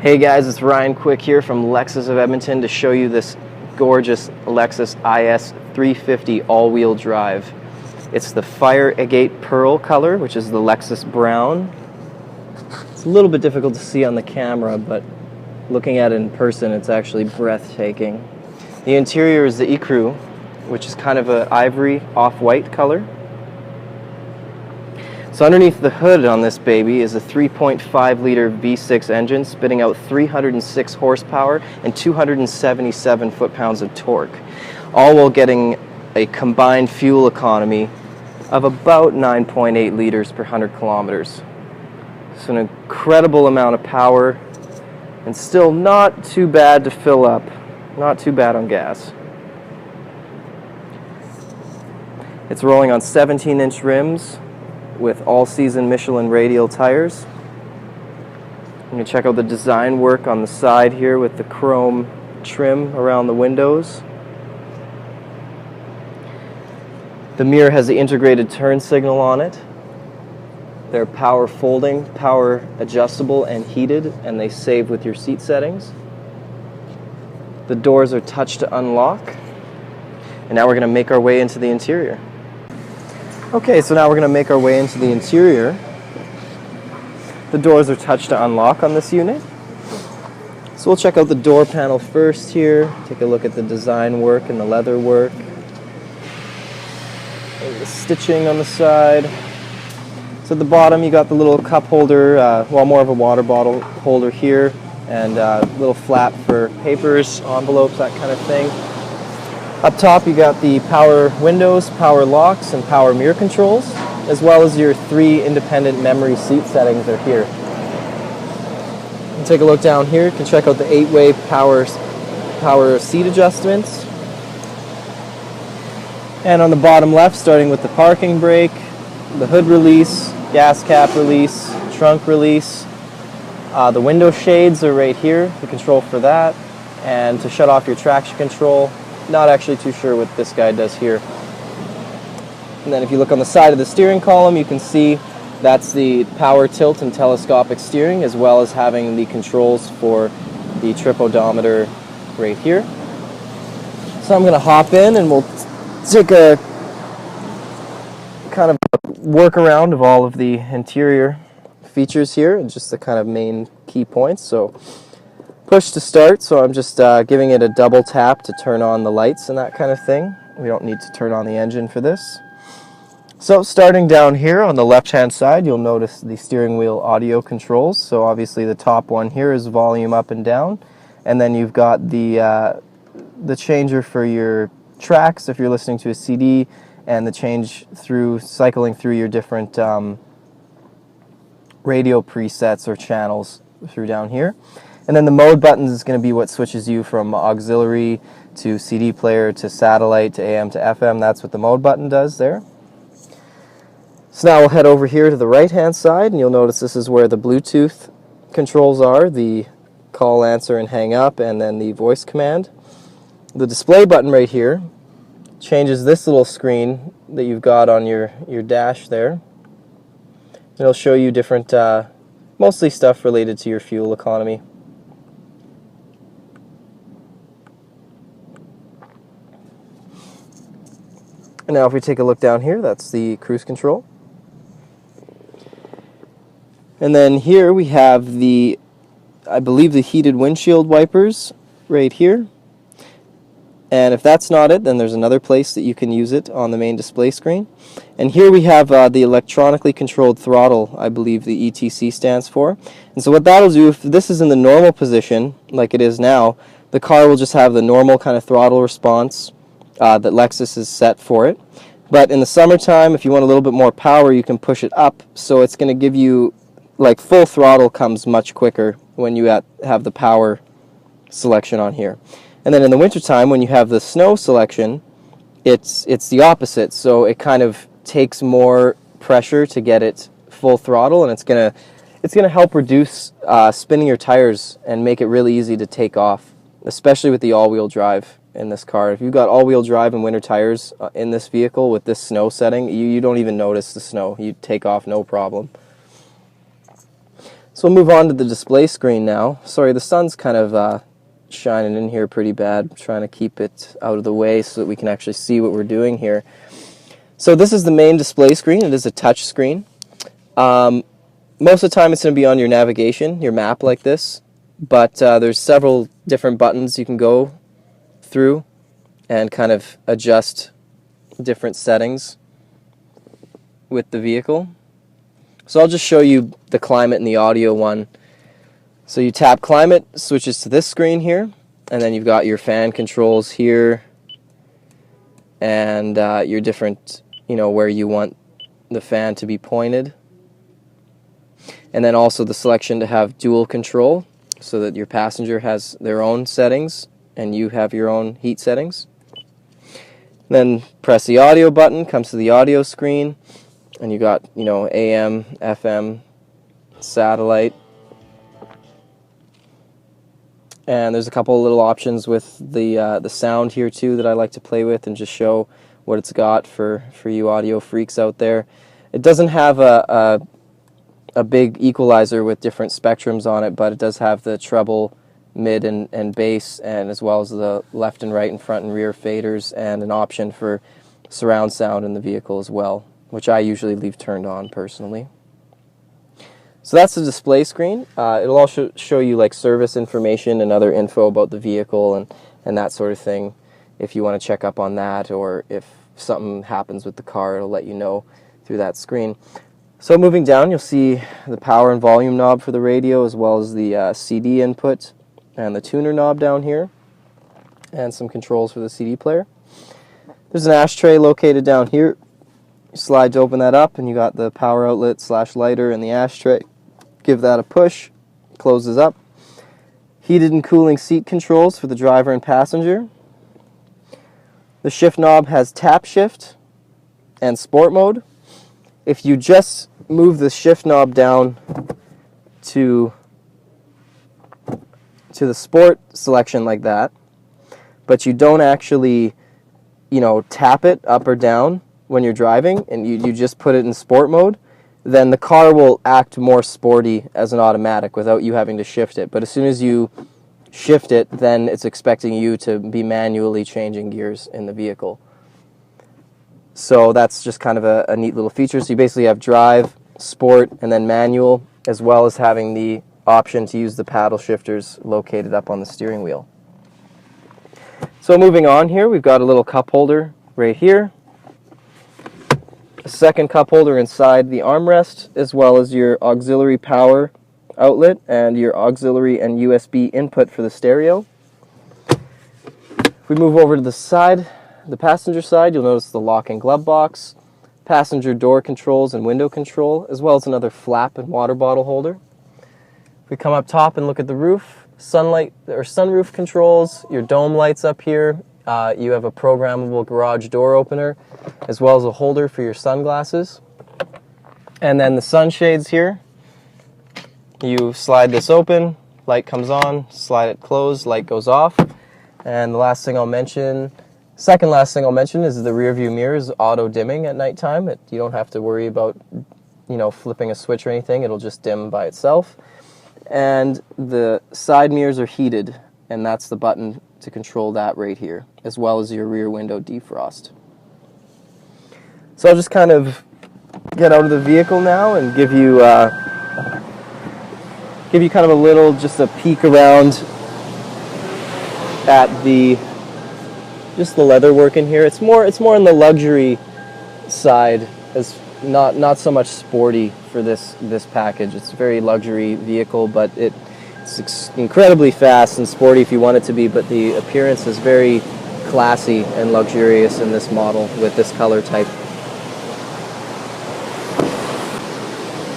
Hey guys, it's Ryan Quick here from Lexus of Edmonton to show you this gorgeous Lexus IS 350 all-wheel drive. It's the Fire Agate Pearl color, which is the Lexus brown. It's a little bit difficult to see on the camera, but looking at it in person, it's actually breathtaking. The interior is the ecru, which is kind of an ivory off-white color. So underneath the hood on this baby is a 3.5 liter V6 engine spitting out 306 horsepower and 277 foot-pounds of torque, all while getting a combined fuel economy of about 9.8 liters per 100 kilometers. So an incredible amount of power and still not too bad to fill up, not too bad on gas. It's rolling on 17-inch rims with all-season Michelin radial tires. You can check out the design work on the side here with the chrome trim around the windows. The mirror has the integrated turn signal on it. They're power folding, power adjustable and heated, and they save with your seat settings. The doors are touch to unlock. And now we're going to make our way into the interior. Okay, so now we're going to make our way into the interior. The doors are touch to unlock on this unit. So we'll check out the door panel first here, take a look at the design work and the leather work. And the stitching on the side. So at the bottom you got the little cup holder, well, more of a water bottle holder here, and a little flap for papers, envelopes, that kind of thing. Up top you got the power windows, power locks, and power mirror controls, as well as your 3 independent memory seat settings are here. You can take a look down here. You can check out the 8-way power seat adjustments. And on the bottom left, starting with the parking brake, the hood release, gas cap release, trunk release. The window shades are right here, the control for that, and to shut off your traction control. Not actually too sure what this guy does here. And then if you look on the side of the steering column, you can see that's the power tilt and telescopic steering, as well as having the controls for the trip odometer right here. So I'm going to hop in and we'll take a kind of work around of all of the interior features here and just the kind of main key points. So push to start, so I'm just giving it a double tap to turn on the lights and that kind of thing. We don't need to turn on the engine for this. So starting down here on the left-hand side, you'll notice the steering wheel audio controls. So obviously the top one here is volume up and down, and then you've got the changer for your tracks if you're listening to a CD, and the change through cycling through your different radio presets or channels through down here. And then the mode buttons is going to be what switches you from auxiliary to CD player to satellite to AM to FM. That's what the mode button does there. So now we'll head over here to the right-hand side, and you'll notice this is where the Bluetooth controls are, the call, answer, and hang up, and then the voice command. The display button right here changes this little screen that you've got on your dash there. It'll show you different, mostly stuff related to your fuel economy. And now if we take a look down here, that's the cruise control. And then here we have the, I believe, the heated windshield wipers right here. And if that's not it, then there's another place that you can use it on the main display screen. And here we have the electronically controlled throttle, I believe the ETC stands for. And so what that'll do, if this is in the normal position, like it is now, the car will just have the normal kind of throttle response that Lexus is set for it. But in the summertime, if you want a little bit more power, you can push it up, so it's going to give you, like, full throttle comes much quicker when you have the power selection on here. And then in the wintertime, when you have the snow selection, it's the opposite, so it kind of takes more pressure to get it full throttle, and it's going to help reduce spinning your tires and make it really easy to take off, especially with the all-wheel drive in this car. If you've got all-wheel drive and winter tires in this vehicle with this snow setting, you don't even notice the snow. You take off no problem. So we'll move on to the display screen now. Sorry, the sun's kind of shining in here pretty bad. I'm trying to keep it out of the way so that we can actually see what we're doing here. So this is the main display screen. It is a touch screen. Most of the time it's going to be on your navigation, your map like this, but there's several different buttons you can go through and kind of adjust different settings with the vehicle. So I'll just show you the climate and the audio one. So you tap climate, switches to this screen here, and then you've got your fan controls here and your different, where you want the fan to be pointed. And then also the selection to have dual control so that your passenger has their own settings and you have your own heat settings. Then press the audio button, comes to the audio screen, and you got, AM, FM, satellite. And there's a couple of little options with the sound here too that I like to play with and just show what it's got for you audio freaks out there. It doesn't have a big equalizer with different spectrums on it, but it does have the treble, mid, and bass, and as well as the left and right and front and rear faders, and an option for surround sound in the vehicle as well, which I usually leave turned on personally. So that's the display screen. It'll also show you like service information and other info about the vehicle and that sort of thing. If you want to check up on that, or if something happens with the car, it'll let you know through that screen. So moving down, you'll see the power and volume knob for the radio, as well as the CD input and the tuner knob down here, and some controls for the CD player. There's an ashtray located down here. You slide to open that up, and you got the power outlet / lighter and the ashtray. Give that a push, closes up. Heated and cooling seat controls for the driver and passenger. The shift knob has tap shift and sport mode. If you just move the shift knob down to the sport selection like that, but you don't actually, tap it up or down when you're driving, and you just put it in sport mode, then the car will act more sporty as an automatic without you having to shift it. But as soon as you shift it, then it's expecting you to be manually changing gears in the vehicle. So that's just kind of a neat little feature. So you basically have drive, sport, and then manual, as well as having the option to use the paddle shifters located up on the steering wheel. So moving on here, we've got a little cup holder right here. A second cup holder inside the armrest, as well as your auxiliary power outlet and your auxiliary and USB input for the stereo. If we move over to the side, the passenger side, you'll notice the lock and glove box, passenger door controls and window control, as well as another flap and water bottle holder. If we come up top and look at the roof, sunroof controls, your dome lights up here. You have a programmable garage door opener, as well as a holder for your sunglasses. And then the sunshades here. You slide this open, light comes on, slide it closed, light goes off. And the second last thing I'll mention is the Rearview Mirrors auto dimming at nighttime. You don't have to worry about, flipping a switch or anything. It'll just dim by itself. And the side mirrors are heated, and that's the button to control that right here, as well as your rear window defrost. So I'll just kind of get out of the vehicle now and give you kind of just a peek around at the leather work in here. It's more on the luxury side, as not so much sporty for this package. It's a very luxury vehicle, but it's incredibly fast and sporty if you want it to be, but the appearance is very classy and luxurious in this model with this color type.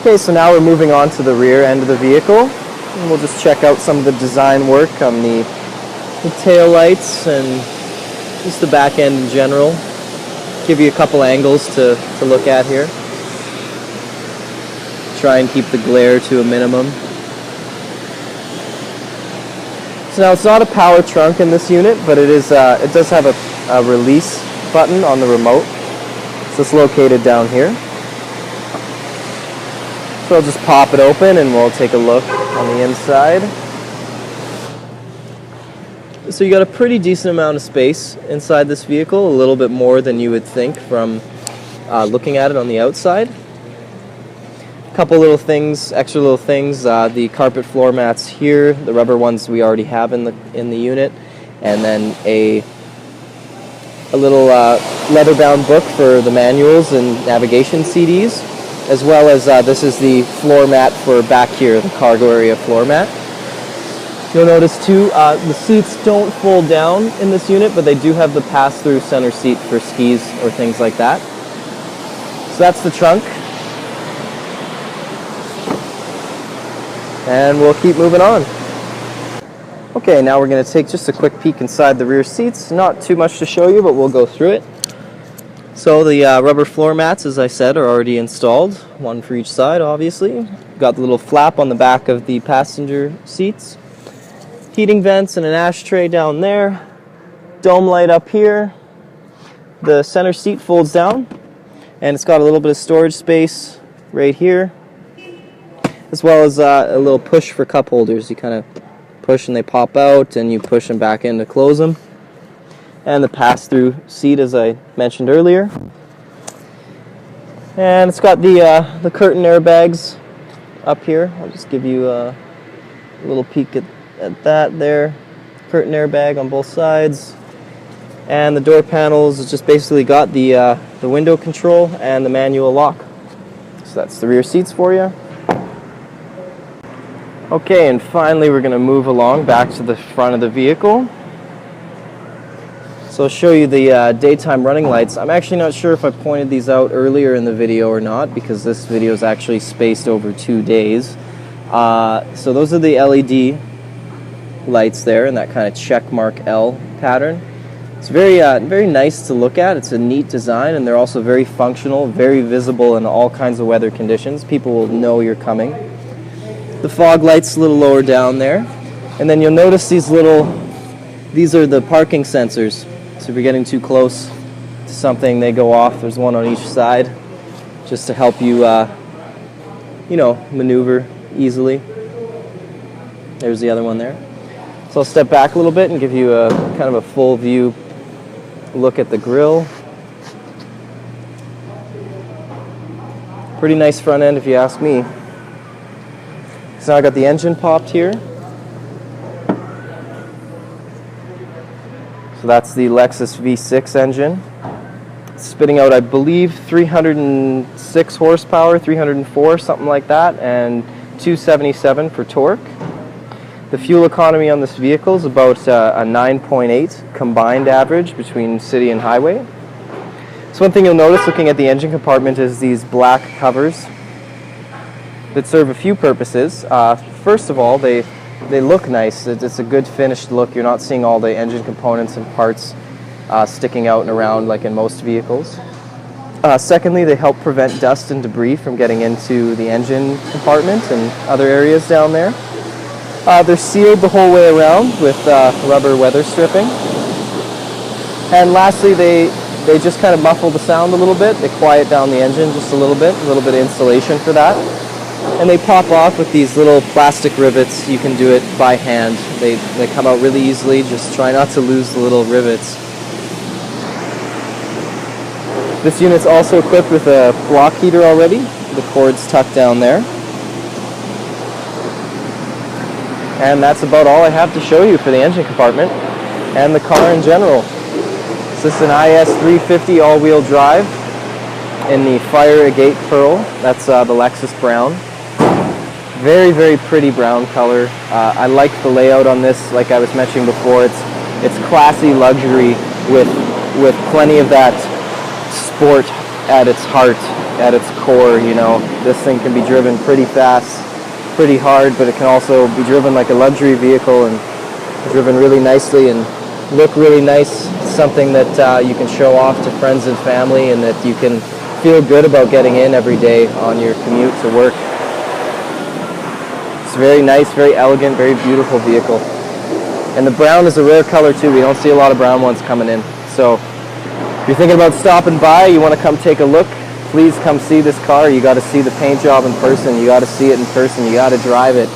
Okay, so now we're moving on to the rear end of the vehicle, and we'll just check out some of the design work on the tail lights and just the back end in general. Give you a couple angles to look at here. Try and keep the glare to a minimum. So now it's not a power trunk in this unit, but it does have a release button on the remote. So it's located down here. So So I'll just pop it open and we'll take a look on the inside. So you got a pretty decent amount of space inside this vehicle, a little bit more than you would think from looking at it on the outside. A couple little things, extra little things, the carpet floor mats here, the rubber ones we already have in the unit, and then a little leather-bound book for the manuals and navigation CDs, as well as this is the floor mat for back here, the cargo area floor mat. You'll notice too, the seats don't fold down in this unit, but they do have the pass-through center seat for skis or things like that. So that's the trunk. And we'll keep moving on. Okay, now we're going to take just a quick peek inside the rear seats. Not too much to show you, but we'll go through it. So the rubber floor mats, as I said, are already installed. One for each side, obviously. Got the little flap on the back of the passenger seats. Heating vents and an ashtray down there. Dome light up here. The center seat folds down, and it's got a little bit of storage space right here, as well as a little push for cup holders. You kind of push and they pop out, and you push them back in to close them. And the pass-through seat, as I mentioned earlier. And it's got the curtain airbags up here. I'll just give you a little peek at that there. Curtain airbag on both sides. And the door panels, it's just basically got the window control and the manual lock. So that's the rear seats for you. Okay, and finally we're going to move along back to the front of the vehicle. So I'll show you the daytime running lights. I'm actually not sure if I pointed these out earlier in the video or not, because this video is actually spaced over 2 days. So those are the LED lights there in that kind of check mark L pattern. It's very nice to look at. It's a neat design, and they're also very functional, very visible in all kinds of weather conditions. People will know you're coming. The fog light's a little lower down there. And then you'll notice these are the parking sensors. So if you're getting too close to something, they go off. There's one on each side, just to help you, maneuver easily. There's the other one there. So I'll step back a little bit and give you a kind of a full view look at the grille. Pretty nice front end if you ask me. So now I got the engine popped here. So that's the Lexus V6 engine. It's spitting out, I believe, 306 horsepower, 304, something like that, and 277 for torque. The fuel economy on this vehicle is about a 9.8 combined average between city and highway. So one thing you'll notice looking at the engine compartment is these black covers that serve a few purposes. First of all, they look nice. It's a good finished look. You're not seeing all the engine components and parts sticking out and around like in most vehicles. Secondly, they help prevent dust and debris from getting into the engine compartment and other areas down there. They're sealed the whole way around with rubber weather stripping. And lastly, they just kind of muffle the sound a little bit. They quiet down the engine just a little bit of insulation for that. And they pop off with these little plastic rivets. You can do it by hand. They come out really easily. Just try not to lose the little rivets. This unit's also equipped with a block heater already. The cord's tucked down there. And that's about all I have to show you for the engine compartment and the car in general. So this is an IS350 all-wheel drive in the Fire Agate Pearl. That's the Lexus brown. Very, very pretty brown color. I like the layout on this. Like I was mentioning before, it's classy luxury with plenty of that sport at its heart, at its core. You know, this thing can be driven pretty fast, pretty hard, but it can also be driven like a luxury vehicle and driven really nicely and look really nice. It's something that you can show off to friends and family, and that you can feel good about getting in every day on your commute to work. It's very nice, very elegant, very beautiful vehicle. And the brown is a rare color too. We don't see a lot of brown ones coming in. So if you're thinking about stopping by, you want to come take a look, please come see this car. You got to see the paint job in person. You got to see it in person. You got to drive it.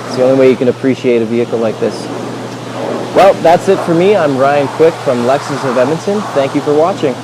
It's the only way you can appreciate a vehicle like this. Well, that's it for me. I'm Ryan Quick from Lexus of Edmonton. Thank you for watching.